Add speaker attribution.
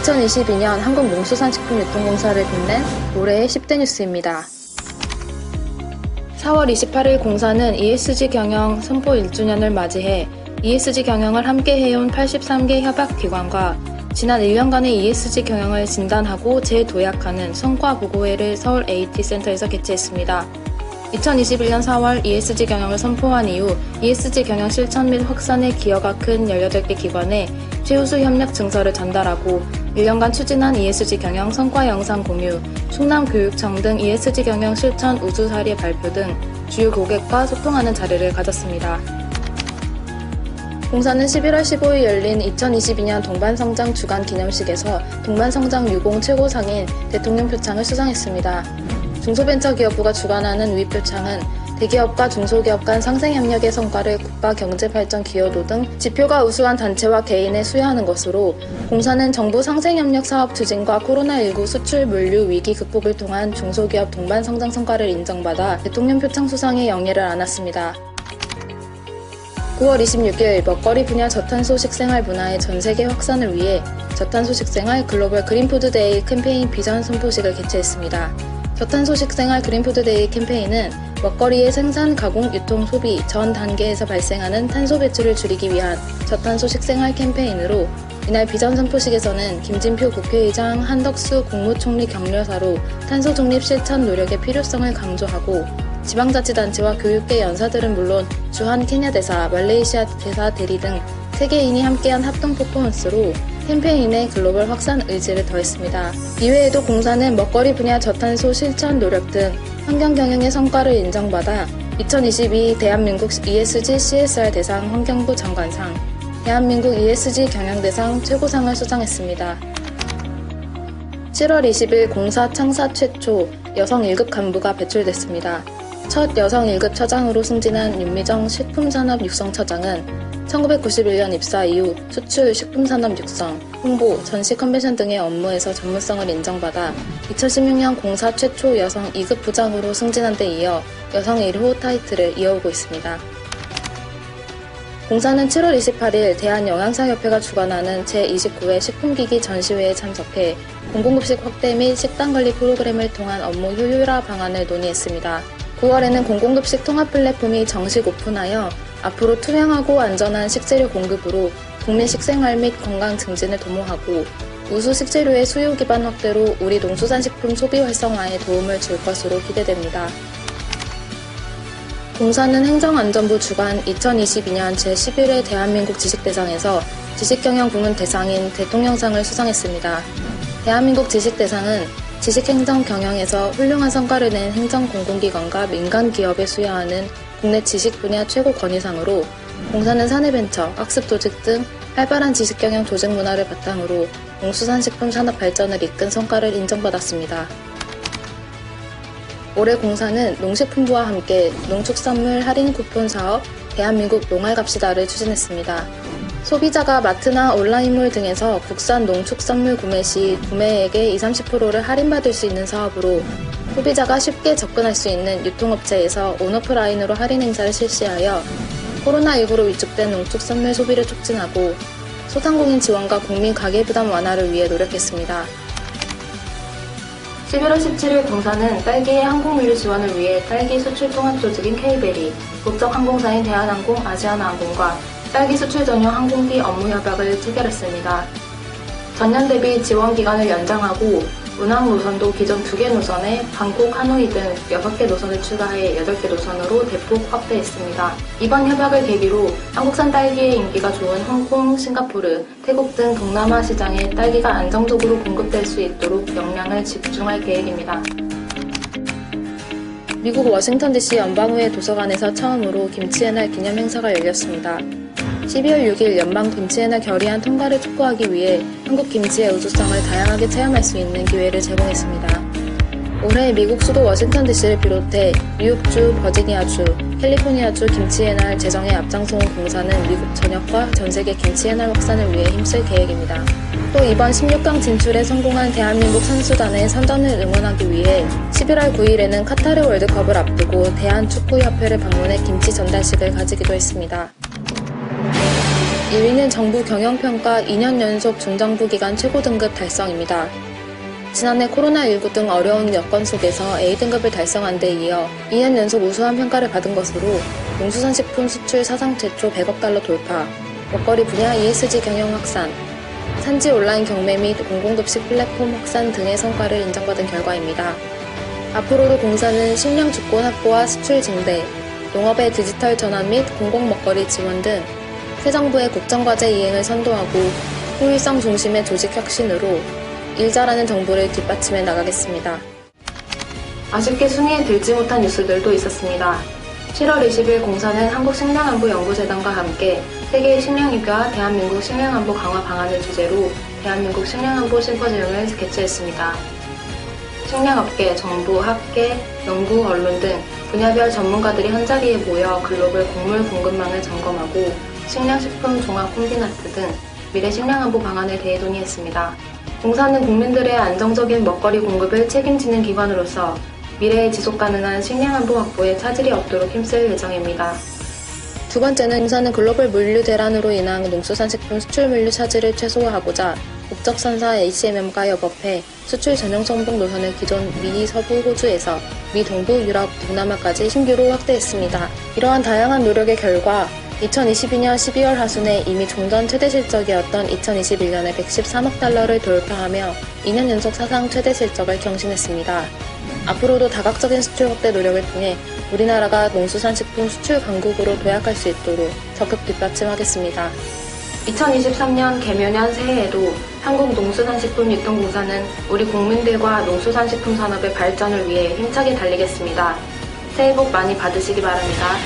Speaker 1: 2022년 한국농수산식품유통공사를 빛낸 올해의 10대 뉴스입니다. 4월 28일 공사는 ESG 경영 선포 1주년을 맞이해 ESG 경영을 함께 해온 83개 협약기관과 지난 1년간의 ESG 경영을 진단하고 재도약하는 성과보고회를 서울 AT센터에서 개최했습니다. 2021년 4월 ESG 경영을 선포한 이후 ESG 경영 실천 및 확산에 기여가 큰 18개 기관에 최우수 협력 증서를 전달하고 1년간 추진한 ESG 경영 성과 영상 공유, 충남교육청 등 ESG 경영 실천 우수 사례 발표 등 주요 고객과 소통하는 자리를 가졌습니다. 공사는 11월 15일 열린 2022년 동반성장 주간 기념식에서 동반성장 유공 최고상인 대통령 표창을 수상했습니다. 중소벤처기업부가 주관하는 위 표창은 대기업과 중소기업 간 상생협력의 성과를 국가경제발전 기여도 등 지표가 우수한 단체와 개인에 수여하는 것으로 공사는 정부 상생협력 사업 추진과 코로나19 수출 물류 위기 극복을 통한 중소기업 동반성장 성과를 인정받아 대통령 표창 수상의 영예를 안았습니다. 9월 26일 먹거리 분야 저탄소 식생활 문화의 전세계 확산을 위해 저탄소 식생활 글로벌 그린푸드데이 캠페인 비전 선포식을 개최했습니다. 저탄소 식생활 그린푸드데이 캠페인은 먹거리의 생산, 가공, 유통, 소비 전 단계에서 발생하는 탄소 배출을 줄이기 위한 저탄소 식생활 캠페인으로 이날 비전 선포식에서는 김진표 국회의장, 한덕수 국무총리 격려사로 탄소 중립 실천 노력의 필요성을 강조하고 지방자치단체와 교육계 연사들은 물론 주한 케냐 대사, 말레이시아 대사 대리 등 세계인이 함께한 합동 퍼포먼스로 캠페인의 글로벌 확산 의지를 더했습니다. 이외에도 공사는 먹거리 분야 저탄소 실천 노력 등 환경 경영의 성과를 인정받아 2022 대한민국 ESG CSR 대상 환경부 장관상, 대한민국 ESG 경영대상 최고상을 수상했습니다. 7월 20일 공사 창사 최초 여성 1급 간부가 배출됐습니다. 첫 여성 1급 처장으로 승진한 윤미정 식품산업육성처장은 1991년 입사 이후 수출, 식품산업 육성, 홍보, 전시 컨벤션 등의 업무에서 전문성을 인정받아 2016년 공사 최초 여성 2급 부장으로 승진한 데 이어 여성 1호 타이틀을 이어오고 있습니다. 공사는 7월 28일 대한영양사협회가 주관하는 제29회 식품기기 전시회에 참석해 공공급식 확대 및 식단관리 프로그램을 통한 업무 효율화 방안을 논의했습니다. 9월에는 공공급식 통합 플랫폼이 정식 오픈하여 앞으로 투명하고 안전한 식재료 공급으로 국민 식생활 및 건강 증진을 도모하고 우수 식재료의 수요 기반 확대로 우리 농수산식품 소비 활성화에 도움을 줄 것으로 기대됩니다. 공사는 행정안전부 주관 2022년 제11회 대한민국 지식대상에서 지식경영 부문 대상인 대통령상을 수상했습니다. 대한민국 지식대상은 지식행정 경영에서 훌륭한 성과를 낸 행정공공기관과 민간기업에 수여하는 국내 지식 분야 최고 권위상으로 공사는 사내벤처, 학습조직 등 활발한 지식경영 조직 문화를 바탕으로 농수산식품 산업 발전을 이끈 성과를 인정받았습니다. 올해 공사는 농식품부와 함께 농축산물 할인 쿠폰 사업 대한민국 농알갑시다를 추진했습니다. 소비자가 마트나 온라인몰 등에서 국산 농축산물 구매 시 구매액의 20-30%를 할인받을 수 있는 사업으로 소비자가 쉽게 접근할 수 있는 유통업체에서 온오프라인으로 할인 행사를 실시하여 코로나19로 위축된 농축산물 소비를 촉진하고 소상공인 지원과 국민 가계부담 완화를 위해 노력했습니다. 11월 17일 공사는 딸기의 항공물류 지원을 위해 딸기 수출 통합조직인 K베리, 국적항공사인 대한항공, 아시아나항공과 딸기 수출 전용 항공기 업무 협약을 체결했습니다. 전년 대비 지원 기간을 연장하고 운항 노선도 기존 2개 노선에 방콕, 하노이 등 6개 노선을 추가해 8개 노선으로 대폭 확대했습니다. 이번 협약을 계기로 한국산 딸기의 인기가 좋은 홍콩, 싱가포르, 태국 등 동남아 시장에 딸기가 안정적으로 공급될 수 있도록 역량을 집중할 계획입니다. 미국 워싱턴 DC 연방의회 도서관에서 처음으로 김치의 날 기념 행사가 열렸습니다. 12월 6일 연방 김치의 날 결의안 통과를 촉구하기 위해 한국 김치의 우수성을 다양하게 체험할 수 있는 기회를 제공했습니다. 올해 미국 수도 워싱턴 DC를 비롯해 뉴욕주, 버지니아주, 캘리포니아주 김치의 날 제정에 앞장서온 공사는 미국 전역과 전세계 김치의 날 확산을 위해 힘쓸 계획입니다. 또 이번 16강 진출에 성공한 대한민국 선수단의 선전을 응원하기 위해 11월 9일에는 카타르 월드컵을 앞두고 대한축구협회를 방문해 김치 전달식을 가지기도 했습니다. 1위는 정부 경영평가 2년 연속 중정부 기관 최고 등급 달성입니다. 지난해 코로나19 등 어려운 여건 속에서 A등급을 달성한 데 이어 2년 연속 우수한 평가를 받은 것으로 농수산식품 수출 사상 최초 100억 달러 돌파, 먹거리 분야 ESG 경영 확산, 산지 온라인 경매 및 공공급식 플랫폼 확산 등의 성과를 인정받은 결과입니다. 앞으로도 공사는 식량 주권 확보와 수출 증대, 농업의 디지털 전환 및 공공 먹거리 지원 등 새 정부의 국정과제 이행을 선도하고 효율성 중심의 조직 혁신으로 일 잘하는 정부를 뒷받침해 나가겠습니다. 아쉽게 순위에 들지 못한 뉴스들도 있었습니다. 7월 20일 공사는 한국식량안보연구재단과 함께 세계의 식량위기와 대한민국 식량안보 강화 방안을 주제로 대한민국 식량안보 심포지움을 개최했습니다. 식량업계, 정부, 학계, 연구, 언론 등 분야별 전문가들이 한자리에 모여 글로벌 곡물 공급망을 점검하고 식량식품 종합 콤비나트 등 미래 식량안보 방안에 대해 논의했습니다. 공사는 국민들의 안정적인 먹거리 공급을 책임지는 기관으로서 미래의 지속가능한 식량안보 확보에 차질이 없도록 힘쓸 예정입니다. 두 번째는 공사는 글로벌 물류 대란으로 인한 농수산식품 수출 물류 차질을 최소화하고자 국적선사 ACMM과 협업해 수출 전용 정복 노선을 기존 미, 서부, 호주에서 미, 동부, 유럽, 동남아까지 신규로 확대했습니다. 이러한 다양한 노력의 결과 2022년 12월 하순에 이미 종전 최대 실적이었던 2021년에 113억 달러를 돌파하며 2년 연속 사상 최대 실적을 경신했습니다. 앞으로도 다각적인 수출 확대 노력을 통해 우리나라가 농수산식품 수출 강국으로 도약할 수 있도록 적극 뒷받침하겠습니다. 2023년 개묘년 새해에도 한국농수산식품유통공사는 우리 국민들과 농수산식품 산업의 발전을 위해 힘차게 달리겠습니다. 새해 복 많이 받으시기 바랍니다.